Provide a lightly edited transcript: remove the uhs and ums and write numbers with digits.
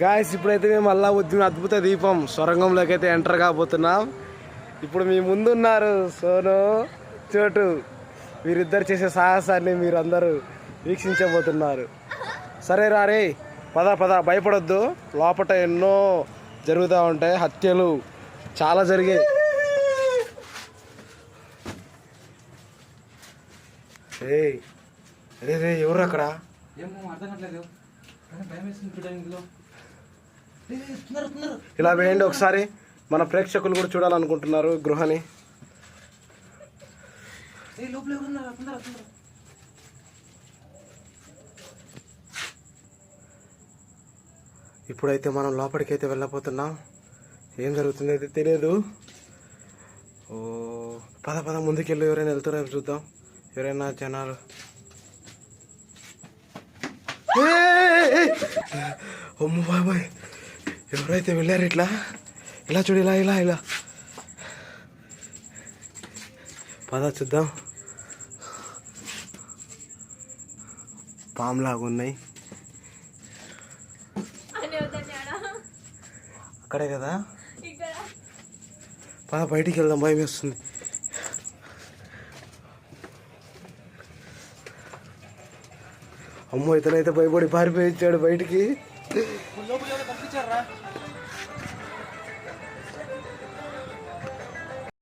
Guys ఇప్పుడైతే మేము మళ్ళా వచ్చిన అద్భుత దీపం సొరంగంలోకి అయితే ఎంటర్ కాబోతున్నాం. ఇప్పుడు మీ ముందున్నారు సోను, చోటు. వీరిద్దరు చేసే సాహసాన్ని మీరు అందరూ వీక్షించబోతున్నారు. సరే రారే, పద పద, భయపడొద్దు. లోపల ఎన్నో జరుగుతూ ఉంటాయి, హత్యలు చాలా జరిగాయి. రే రే, ఎవరు అక్కడ? ఇలా వేయండి ఒకసారి, మన ప్రేక్షకులు కూడా చూడాలనుకుంటున్నారు గృహని. ఇప్పుడైతే మనం లోపలికైతే వెళ్ళబోతున్నాం. ఏం జరుగుతుంది అయితే తెలియదు. ఓ పద పద, ముందుకెళ్ళి ఎవరైనా వెళ్తారో చూద్దాం. ఎవరైనా జనాలు. అమ్మ బాబాయ్, ఎవరైతే వెళ్ళారు ఇట్లా, ఇలా చూడు, ఇలా ఇలా ఇలా. పద చూద్దాం. పాములాగా ఉన్నాయి. అక్కడే కదా, పద బయటికి వెళ్దాం, భయం వేస్తుంది. అమ్మో, ఇతనైతే భయపడి పారిపోయి ఇచ్చాడు బయటికి.